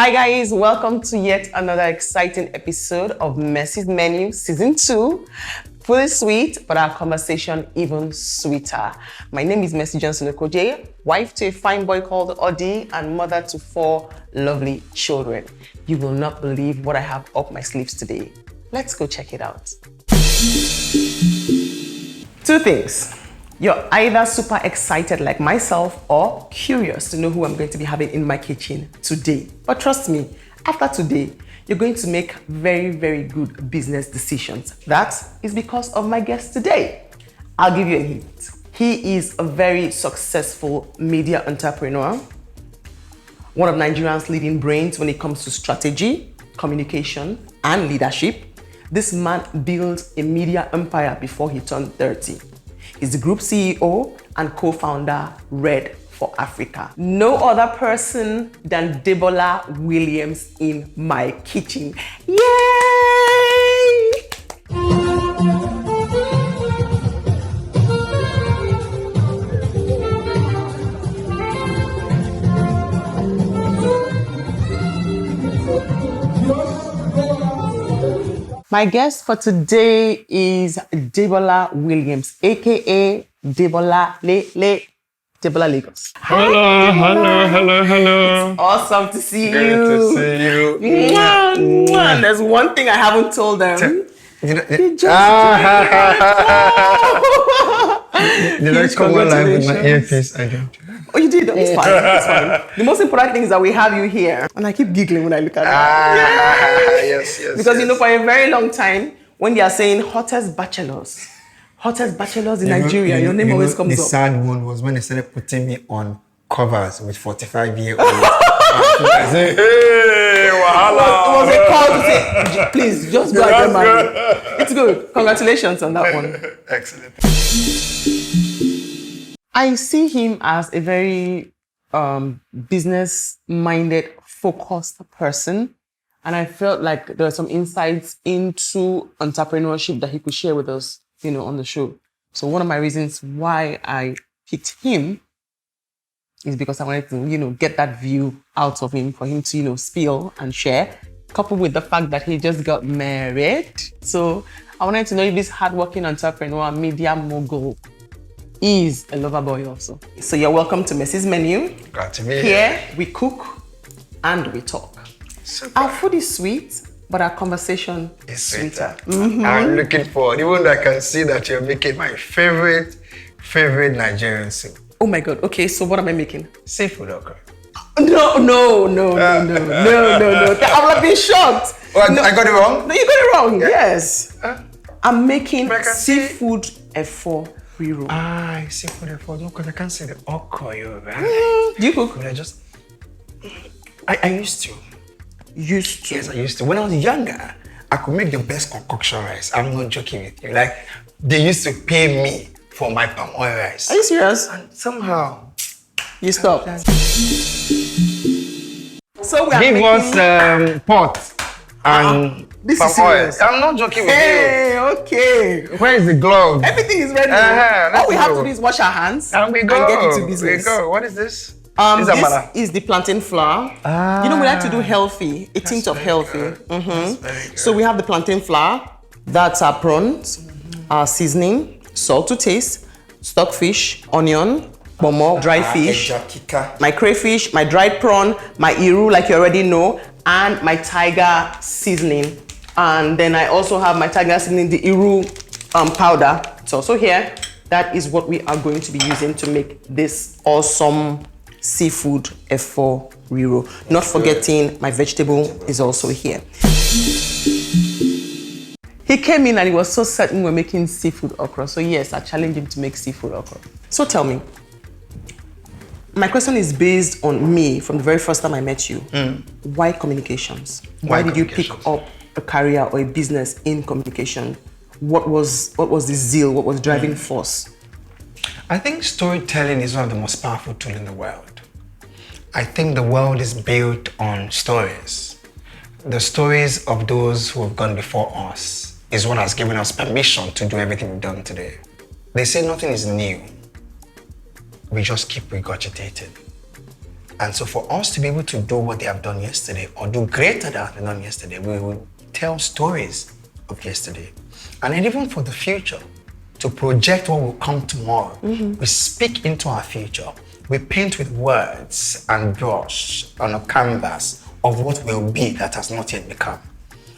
Hi guys, welcome to yet another exciting episode of Messi's Menu Season 2. Fully sweet, but our conversation even sweeter. My name is Messi Johnson Okoje, wife to a fine boy called Odi and mother to 4 lovely children. You will not believe what I have up my sleeves today. Let's go check it out. 2 things. You're either super excited like myself or curious to know who I'm going to be having in my kitchen today. But trust me, after today, you're going to make very, very good business decisions. That is because of my guest today. I'll give you a hint. He is a very successful media entrepreneur, one of Nigeria's leading brains when it comes to strategy, communication, and leadership. This man built a media empire before he turned 30. He's the group CEO and co-founder Red for Africa. No other person than Adebola Williams in my kitchen. Yay! My guest for today is Adebola Williams, aka Adebola Lagos. Hello. It's awesome to see you. Good to see you. And there's one thing I haven't told them. Did I come on live with my earpiece? I don't. Oh, you did? It's fine. It's fine. The most important thing is that we have you here. And I keep giggling when I look at you. Yes. Because you know, for a very long time, when they are saying hottest bachelors in Nigeria, your name always comes up. The sad one was when they started putting me on covers with 45-year-olds. I say, hey, wahala. It was a call to say, please, just go and get married. It's good. Congratulations on that one. Excellent. I see him as a very business-minded, focused person. And I felt like there were some insights into entrepreneurship that he could share with us, on the show. So one of my reasons why I picked him is because I wanted to, get that view out of him for him to, spill and share, coupled with the fact that he just got married. So I wanted to know if this hardworking entrepreneur, media mogul, is a lover boy also. So you're welcome to Messi's Menu. Glad to be here. Here we cook and we talk. Super. Our food is sweet, but our conversation is sweeter. Mm-hmm. I'm looking forward. Even though I can see that you're making my favorite Nigerian soup. Oh my God. Okay, so what am I making? Seafood okra. No. I would have been shocked. Oh, I got it wrong? No, you got it wrong. Yeah. Yes. I'm making seafood Efo Riro. Seafood Efo. No, because I can't say the okra. Do you cook? I used to. Yes, I used to. When I was younger, I could make the best concoction rice. I'm not joking with you. Like, they used to pay me for my palm oil rice. Are you serious? And somehow, you stopped. So we are give making... us pot and this palm is serious. oil. I'm not joking with Hey, okay. you. Where is the glove? Everything is ready. All we have to do is wash our hands and we go. And get into business. We go. What is this? This is the plantain flour. We like to do healthy, a tint of healthy. So we have the plantain flour, that's our prawns, our seasoning, salt to taste, stockfish, onion, bomo, dry fish, my crayfish, my dried prawn, my iru, like you already know, and my tiger seasoning. And then I also have my tiger seasoning, the iru powder. It's also here. That is what we are going to be using to make this awesome seafood Efo Riro. Not forgetting my vegetable is also here. He came in and he was so certain we're making seafood okra. So yes, I challenged him to make seafood okra. So tell me, my question is based on me from the very first time I met you. Why communications? Why did you pick up a career or a business in communication? What was the zeal? What was the driving force? I think storytelling is one of the most powerful tools in the world. I think the world is built on stories. The stories of those who have gone before us is what has given us permission to do everything we've done today. They say nothing is new. We just keep regurgitating. And so for us to be able to do what they have done yesterday or do greater than they have done yesterday, we will tell stories of yesterday. And then even for the future, to project what will come tomorrow, we speak into our future. We paint with words and brush on a canvas of what will be that has not yet become.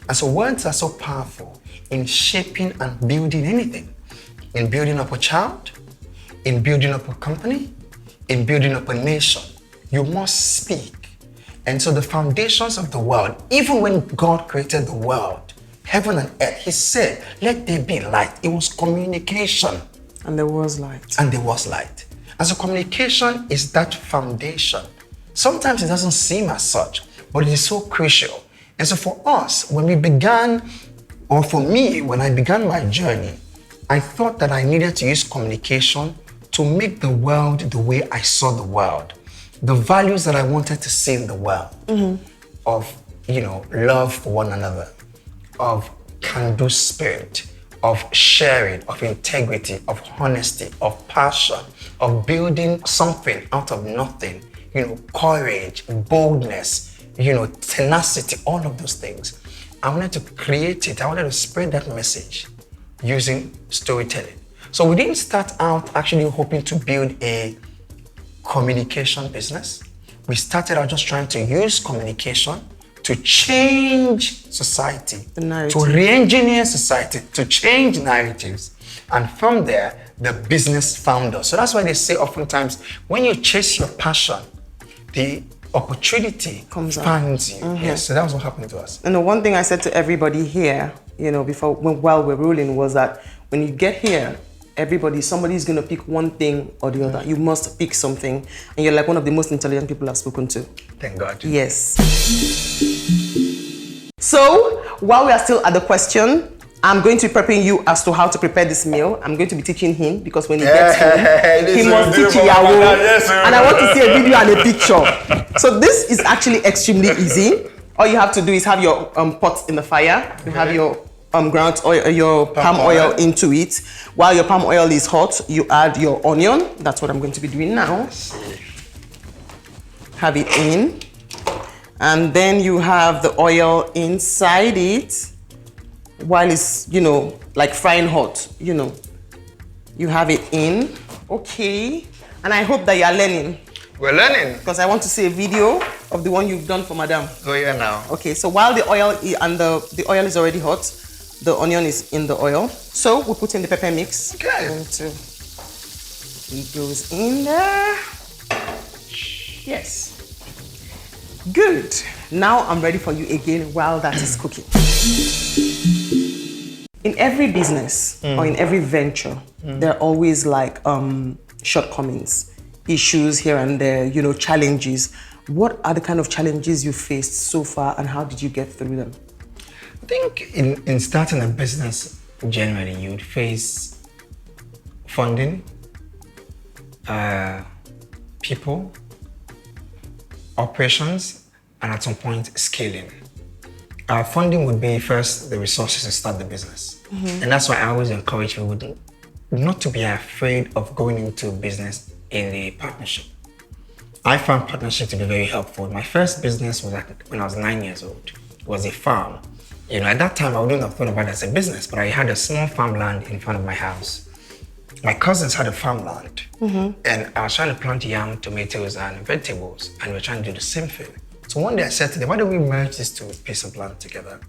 And so words are so powerful in shaping and building anything. In building up a child, in building up a company, in building up a nation. You must speak. And so the foundations of the world, even when God created the world, heaven and earth, he said, let there be light. It was communication. And there was light. And there was light. And so communication is that foundation. Sometimes it doesn't seem as such, but it is so crucial. And so for us, when we began, or for me, when I began my journey, I thought that I needed to use communication to make the world the way I saw the world. The values that I wanted to see in the world of, love for one another, of can-do spirit, of sharing, of integrity, of honesty, of passion, of building something out of nothing, courage, boldness, tenacity, all of those things. I wanted to create it. I wanted to spread that message using storytelling. So we didn't start out actually hoping to build a communication business. We started out just trying to use communication to change society, to re-engineer society, to change narratives. And from there, the business found us. So that's why they say oftentimes, when you chase your passion, the opportunity finds you. Yes, so that was what happened to us. And the one thing I said to everybody here, while we're rolling, was that when you get here, somebody's gonna pick one thing or the other. You must pick something. And you're like one of the most intelligent people I've spoken to. Thank God. Yes. So, while we are still at the question, I'm going to be prepping you as to how to prepare this meal. I'm going to be teaching him because when he gets home, he must teach Iyawo. And I want to see a video and a picture. So this is actually extremely easy. All you have to do is have your pot in the fire. You have your ground oil, your palm oil into it. While your palm oil is hot, you add your onion. That's what I'm going to be doing now. Have it in. And then you have the oil inside it. While it's, like frying hot, you have it in. Okay. And I hope that you're learning. We're learning. Because I want to see a video of the one you've done for Madam. Oh, yeah, now. Okay, so while the oil the oil is already hot, the onion is in the oil. So we'll put in the pepper mix. Okay. It goes in there. Yes. Good. Now I'm ready for you again while that is cooking. In every business or in every venture, there are always like shortcomings, issues here and there, challenges. What are the kind of challenges you faced so far and how did you get through them? I think in starting a business, generally, you would face funding, people, operations, and at some point, scaling. Funding would be first the resources to start the business. And that's why I always encourage people not to be afraid of going into business in a partnership. I found partnership to be very helpful. My first business was when I was 9 years old. It was a farm. At that time, I wouldn't have thought about it as a business, but I had a small farmland in front of my house. My cousins had a farmland, and I was trying to plant yam, tomatoes, and vegetables, and we were trying to do the same thing. So one day I said to them, why don't we merge these two pieces of land together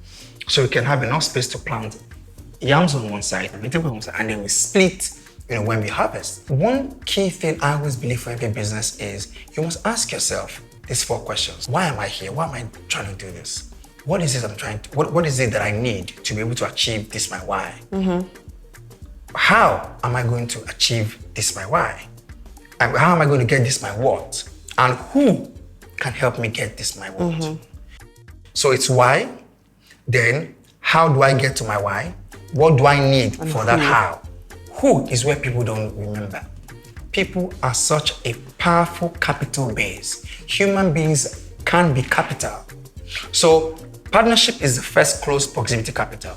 so we can have enough space to plant yams on one side, vegetables on one side, and then we split, when we harvest. One key thing I always believe for every business is you must ask yourself these 4 questions. Why am I here? Why am I trying to do this? What is it what is it that I need to be able to achieve this, my why? How am I going to achieve this, my why? And how am I going to get this, my what? And who can help me get this, my what? So it's why, then how do I get to my why? What do I need for that how? Who is where people don't remember. People are such a powerful capital base. Human beings can be capital. So partnership is the first close proximity capital.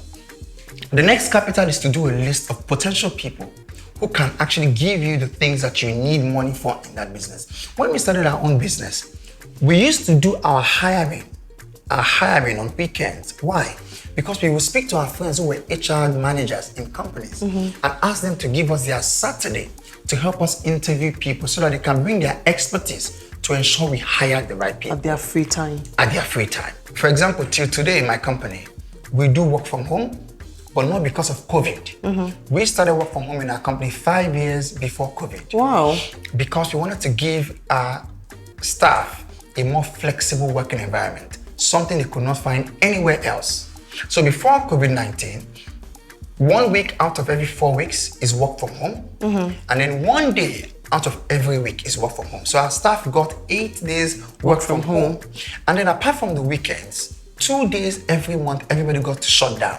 The next capital is to do a list of potential people who can actually give you the things that you need money for in that business. When we started our own business, We used to do our hiring on weekends. Why? Because we would speak to our friends who were HR managers in companies and ask them to give us their Saturday to help us interview people so that they can bring their expertise to ensure we hire the right people. At their free time. At their free time. For example, till today in my company, we do work from home, but not because of COVID. We started work from home in our company 5 years before COVID. Wow. Because we wanted to give our staff a more flexible working environment, something they could not find anywhere else. So before COVID-19, 1 week out of every 4 weeks is work from home, and then 1 day out of every week is work from home. So our staff got 8 days work from home. And then apart from the weekends, 2 days every month, everybody got to shut down.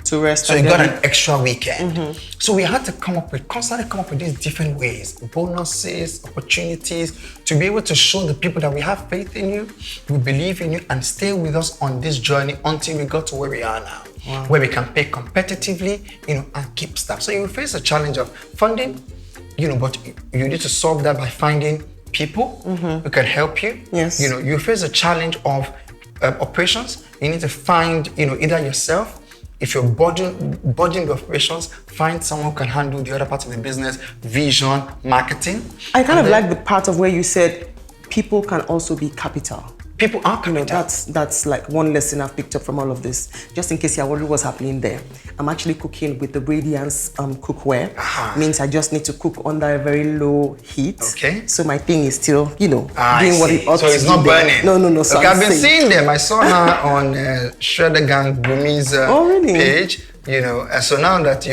To rest. So you got an extra weekend. So we had to constantly come up with these different ways, bonuses, opportunities, to be able to show the people that we have faith in you, we believe in you, and stay with us on this journey until we got to where we are now, where we can pay competitively, and keep staff. So you face a challenge of funding, but you need to solve that by finding people who can help you. Yes. You face a challenge of operations. You need to find, either yourself. If you're budgeting the operations, find someone who can handle the other parts of the business, vision, marketing. I kind of like the part of where you said people can also be capital. People are capital. That's like one lesson I've picked up from all of this. Just in case you're wondering what's happening there, I'm actually cooking with the Radiance cookware. Means I just need to cook under a very low heat. Okay. So my thing is still, doing what it ought to do. So it's not burning? No. So I've been seeing them. I saw her on Shredder Gang Bumi's page. So now that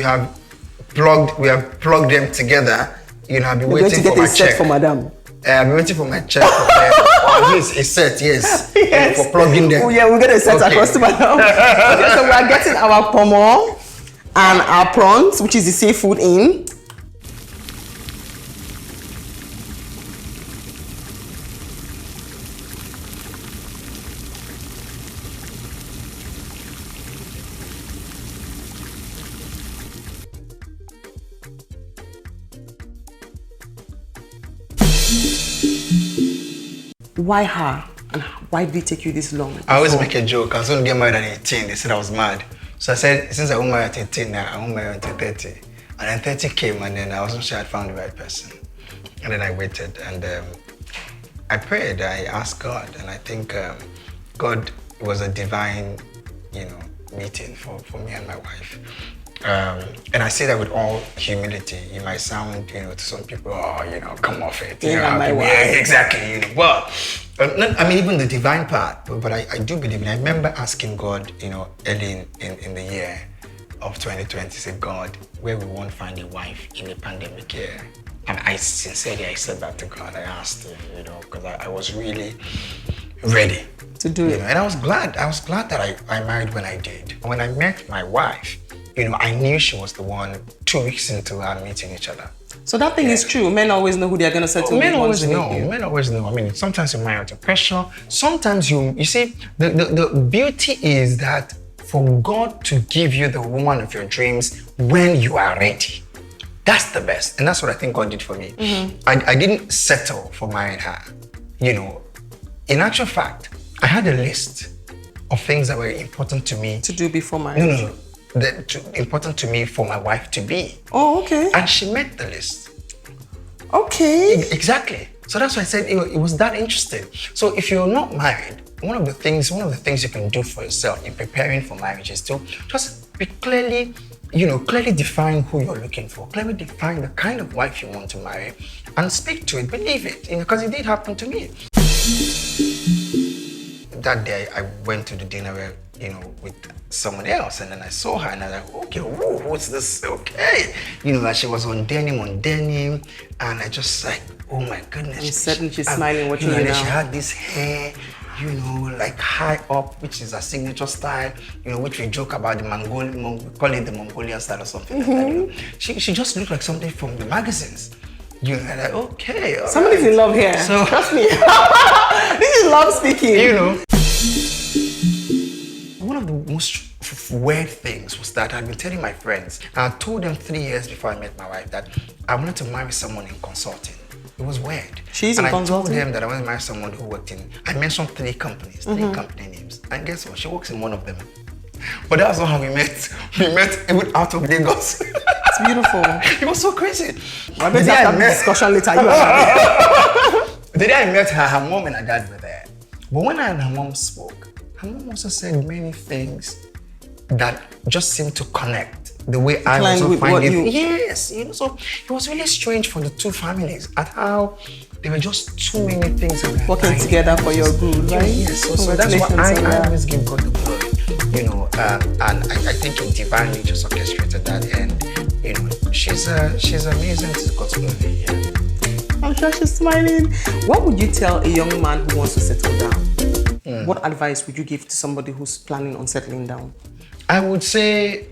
we have plugged them together, I've been waiting for my check. You're going to get a set for madam. I've been waiting for my check for them. Or at least a set, yes. For plugging them. Oh, yeah, we'll get a set across to madam. Okay, so we are getting our pomo and our prawns, which is the seafood in. Why her? And why did it take you this long? I always make a joke. I was going to get married at 18. They said I was mad. So I said, since I won't marry at 18 now, I won't marry until 30. And then 30 came, and then I wasn't sure I'd found the right person. And then I waited, and I prayed. I asked God, and I think God was a divine, meeting for me and my wife. And I say that with all humility. You might sound, to some people, come off it. My wife. Yeah, exactly. Well, even the divine part, but I do believe in it. I remember asking God, early in the year of 2020, say, God, where we won't find a wife in the pandemic year. And I sincerely, I said that to God. I asked him, because I was really ready to do it. And I was glad that I married when I did. When I met my wife, I knew she was the one 2 weeks into our meeting each other. So that thing is true. Men always know who they're going to settle with. Men always know. Men always know. Sometimes you marry under pressure. Sometimes you see, the beauty is that for God to give you the woman of your dreams when you are ready. That's the best. And that's what I think God did for me. I didn't settle for marrying her. In actual fact, I had a list of things that were important to me. To do before marriage? No. Important to me for my wife to be. Oh, okay. And she met the list. Okay. Exactly. So that's why I said it was that interesting. So if you're not married, one of the things you can do for yourself in preparing for marriage is to just be clearly define who you're looking for. Clearly define the kind of wife you want to marry and speak to it, believe it, because it did happen to me. That day I went to the dinner with someone else, and then I saw her and I was like, okay, what's this? Okay. That she was on denim, and I just like, oh my goodness. And suddenly she's smiling, watching you now. She had this hair, like high up, which is a signature style, which we joke about we call it the Mongolian style or something like that. She just looked like something from the magazines. Like, okay. Somebody's in love here. So, trust me. This is love speaking. One of the most weird things was that I'd been telling my friends, and I told them 3 years before I met my wife that I wanted to marry someone in consulting. It was weird. She's and in consulting? I told them that I want to marry someone who worked in, I mentioned 3 companies, 3 company names. And guess what? She works in one of them. But that's not how we met. We met even out of Lagos. It's beautiful. It was so crazy. I bet after the discussion later, you are the day I met her, her mom and her dad were there. But when I and her mom spoke, her mom also said many things that just seemed to connect. The way I also find it. Yes, so it was really strange for the 2 families at how there were just too many things working together for your good, right? Yes, so that's why I always give God the glory, and I think He divinely just orchestrated that, and she's amazing to God's glory. Yeah. I'm sure she's smiling. What would you tell a young man who wants to settle down? What advice would you give to somebody who's planning on settling down? I would say,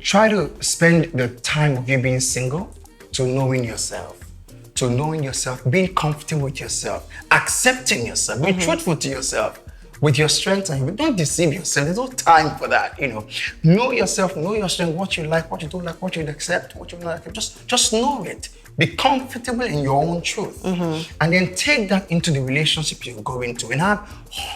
try to spend the time of you being single to knowing yourself, being comfortable with yourself, accepting yourself, being truthful to yourself, with your strengths, and don't deceive yourself. There's no time for that, Know yourself, know your strength, what you like, what you don't like, what you accept, what you don't like. Just know it. Be comfortable in your own truth. And then take that into the relationship you're going to and have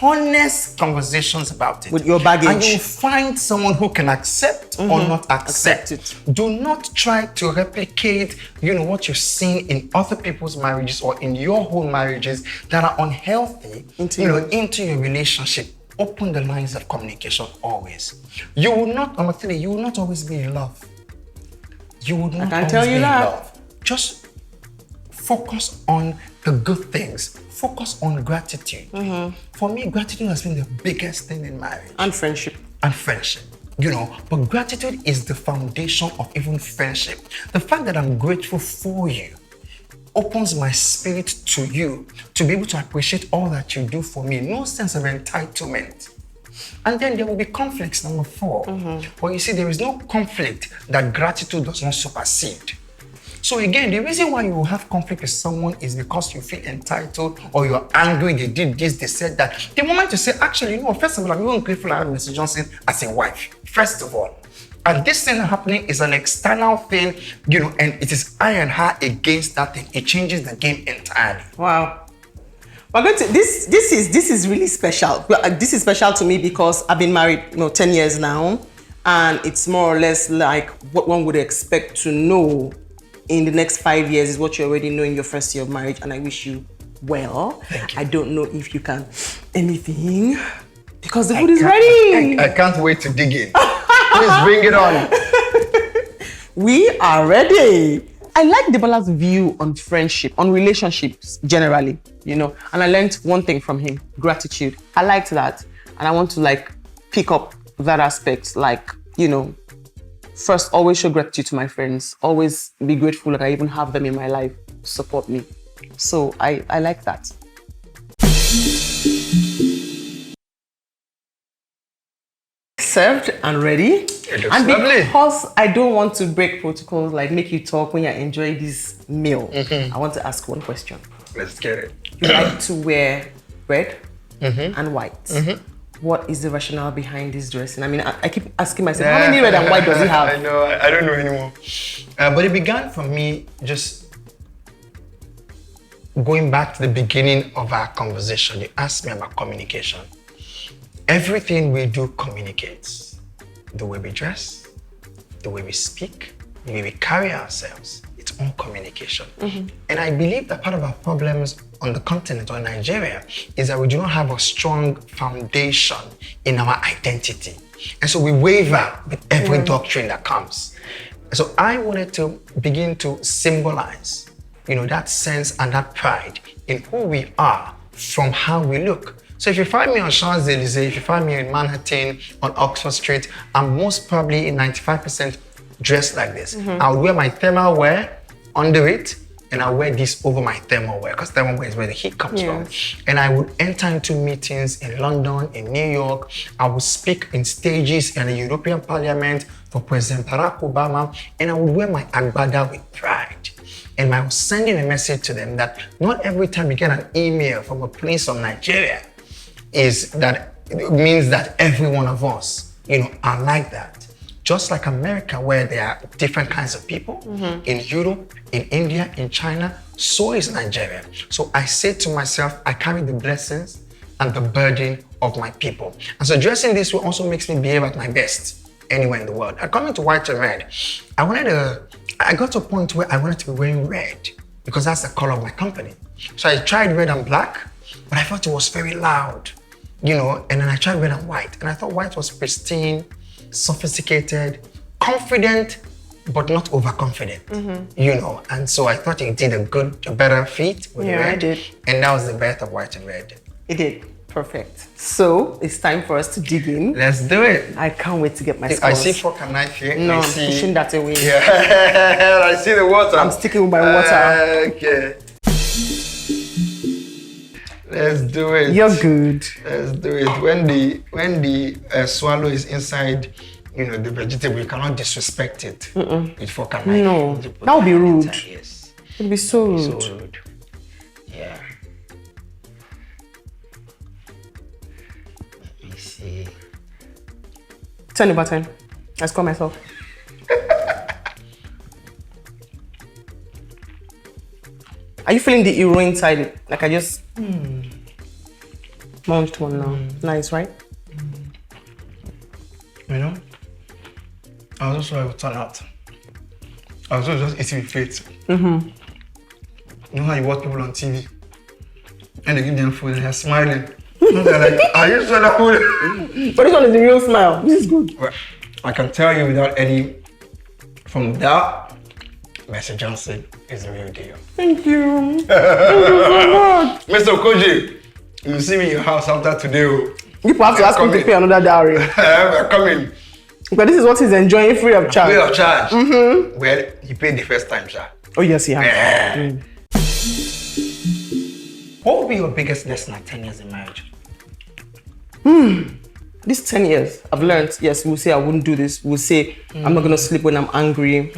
honest conversations about it. With your baggage. And you'll find someone who can accept or not accept it. Do not try to replicate, what you've seen in other people's marriages or in your own marriages that are unhealthy into your relationship. Open the lines of communication always. You will not always be in love. You would not always be in love. Just focus on the good things. Focus on gratitude. For me, gratitude has been the biggest thing in marriage. And friendship. But gratitude is the foundation of even friendship. The fact that I'm grateful for you opens my spirit to you to be able to appreciate all that you do for me. No sense of entitlement. And then there will be conflicts, number 4. But you see, there is no conflict that gratitude does not supersede. So again, the reason why you will have conflict with someone is because you feel entitled or you're angry, they did this, they said that. The moment you say, actually, first of all, I'm even grateful I have Mr. Johnson as a wife, first of all. And this thing happening is an external thing, and it is I and her against that thing. It changes the game entirely. Wow. We're going to, this is really special. This is special to me because I've been married 10 years now, and it's more or less like what one would expect to know in the next 5 years is what you already know in your first year of marriage, and I wish you well. Thank you. I don't know if you can anything because the food is ready. I can't wait to dig in. Please bring it on. We are ready. I like Adebola's view on friendship, on relationships generally, and I learned one thing from him, gratitude. I liked that, and I want to pick up that aspect, first, always show gratitude to my friends. Always be grateful that I even have them in my life to support me. So I like that. Served and ready. It looks lovely. Because I don't want to break protocols, make you talk when you enjoy this meal, I want to ask one question. Let's get it. You like to wear red and white. What is the rationale behind this dressing? I mean, I keep asking myself, how many red and white does he have? I know, I don't know anymore. But it began for me just going back to the beginning of our conversation. You asked me about communication. Everything we do communicates. The way we dress, the way we speak, the way we carry ourselves. It's all communication. And I believe that part of our problems on the continent or in Nigeria is that we do not have a strong foundation in our identity. And so we waver with every doctrine that comes. So I wanted to begin to symbolize, that sense and that pride in who we are from how we look. So if you find me on Champs-Elysees, if you find me in Manhattan, on Oxford Street, I'm most probably in 95% dressed like this. I'll wear my thermal wear under it, and I'll wear this over my thermal wear, because thermal wear is where the heat comes from. And I would enter into meetings in London, in New York. I would speak in stages in the European Parliament for President Barack Obama, and I would wear my agbada with pride. And I was sending a message to them that not every time you get an email from a place of Nigeria it means that every one of us, are like that. just like America, where there are different kinds of people, in Europe, in India, in China, so is Nigeria. So I say to myself, I carry the blessings and the burden of my people. And so dressing this way also makes me behave at my best anywhere in the world. And coming to white and red, I got to a point where I wanted to be wearing red because that's the color of my company. So I tried red and black, but I thought it was very loud, you know, and then I tried red and white. And I thought white was pristine, sophisticated, confident, but not overconfident, you know. And so I thought it did a better fit with red. It did. And that was the birth of white and red. It did. Perfect. So it's time for us to dig in. Let's do it. I can't wait to get my scores. I see fork and knife here. No, I'm pushing that away. Yeah, I see the water. I'm sticking with my water. Okay. Let's do it. You're good. Let's do it. When the swallow is inside, you know, the vegetable, you cannot disrespect it with fork and knife. No, that would be rude. Yes. It would be so rude. So rude. Yeah. Let me see. 10 over 10. I score myself. Are you feeling the hero inside? Like I just munched one now. Nice, right? You know, I was also able to turn out. I was also just eating with faith. You know how you watch people on TV and they give them food and they're smiling. And they're like, are you sure that food? But this one is the real smile. This is good. Well, I can tell you without any, from that, Mr. Johnson is the real deal. Thank you. Thank you so much. Mr. Okoji, you see me in your house after today. You have to ask me to pay another dowry. I'm coming. But this is what he's enjoying free of charge. Free of charge. Well, he paid the first time, sir. Oh, yes, he has. Yeah. What would be your biggest lesson at 10 years in marriage? These 10 years, I've learned, yes, we'll say I wouldn't do this. We'll say I'm not going to sleep when I'm angry.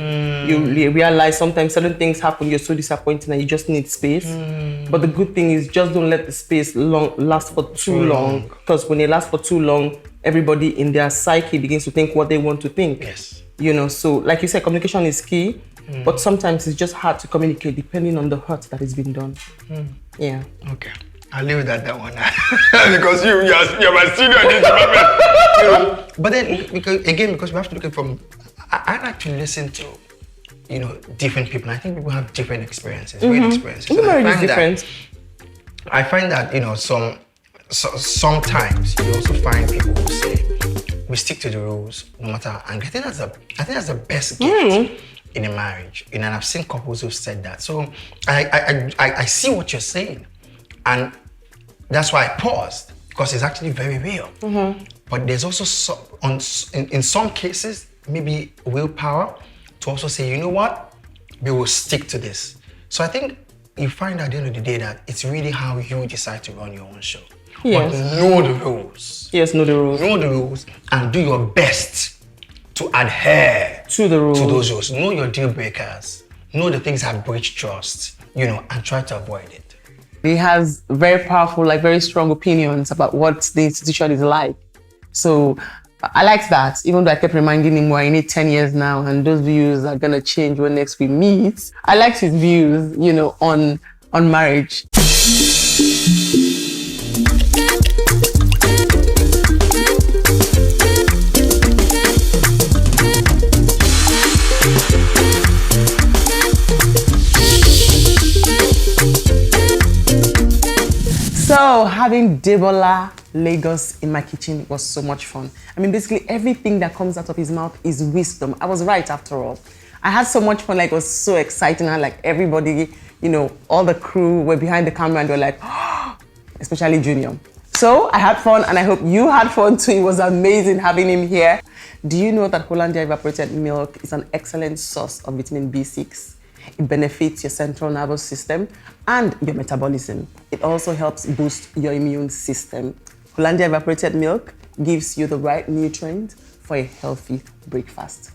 You realize sometimes certain things happen, you're so disappointed and you just need space. But the good thing is just don't let the space last for too long. Because when it lasts for too long, everybody in their psyche begins to think what they want to think. Yes. You know, so like you said, communication is key. But sometimes it's just hard to communicate depending on the hurt that has been done. Yeah. Okay. I'll leave it at that one because you're my senior in this department. You know? But then, because we have to look at from, I like to listen to, you know, different people. I think people have different experiences, great experiences. Marriage is different. I find that, you know, sometimes you also find people who say, we stick to the rules no matter, and I think that's the best gift in a marriage. You know, and I've seen couples who've said that. So I see what you're saying. And that's why I paused, because it's actually very real. But there's also, in some cases, maybe willpower to also say, you know what, we will stick to this. So I think you find at the end of the day that it's really how you decide to run your own show. Yes. But know the rules. Yes, know the rules. Know the rules and do your best to adhere to the rules. To those rules. Know your deal breakers. Know the things that breach trust, you know, and try to avoid it. He has very powerful, like very strong opinions about what the institution is like. So I like that, even though I kept reminding him we're in it 10 years now and those views are gonna change when next we meet. I liked his views, you know, on marriage. So having Adebola Lagos in my kitchen was so much fun. I mean, basically everything that comes out of his mouth is wisdom. I was right after all. I had so much fun, like it was so exciting. And like everybody, you know, all the crew were behind the camera and they were like, oh, especially Junior. So I had fun and I hope you had fun too. It was amazing having him here. Do you know that Hollandia evaporated milk is an excellent source of vitamin B6? It benefits your central nervous system and your metabolism. It also helps boost your immune system. Hollandia evaporated milk gives you the right nutrients for a healthy breakfast.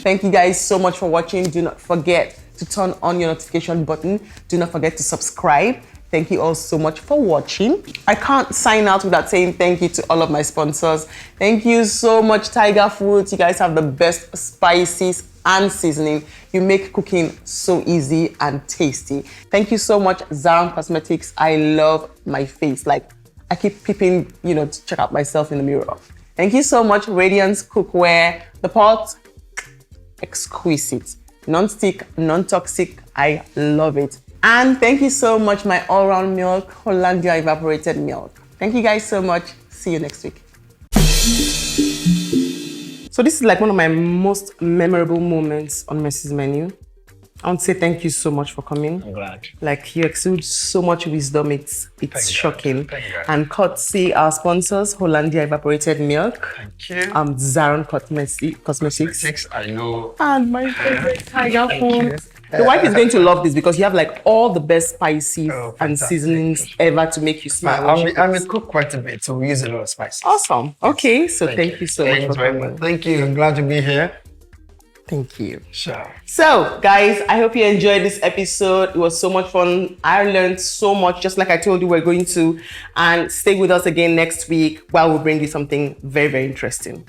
Thank you guys so much for watching. Do not forget to turn on your notification button. Do not forget to subscribe Thank you all so much for watching. I can't sign out without saying thank you to all of my sponsors. Thank you so much, Tiger Foods. You guys have the best spices and seasoning. You make cooking so easy and tasty. Thank you so much, Zaran Cosmetics. I love my face. Like, I keep peeping, to check out myself in the mirror. Thank you so much, Radiance Cookware. The pot, exquisite. Non-stick, non-toxic. I love it. And thank you so much, my all-round milk, Hollandia evaporated milk. Thank you guys so much. See you next week. So this is like one of my most memorable moments on Mercy's Menu. I want to say thank you so much for coming. I'm glad. Like, you exude so much wisdom, it's shocking. Thank you. And courtesy our sponsors, Hollandia evaporated milk. Thank you. Zaran Cosmetics. I know. And my favorite Tiger Foods. The wife is going to love this because you have like all the best spices and seasonings ever to make you smile. I'm a cook quite a bit, so we use a lot of spices. Awesome. Okay, so thank you so much for coming. Thank you. I'm glad to be here. Thank you. Sure. So, guys, I hope you enjoyed this episode. It was so much fun. I learned so much, just like I told you we're going to. And stay with us again next week while we bring you something very, very interesting.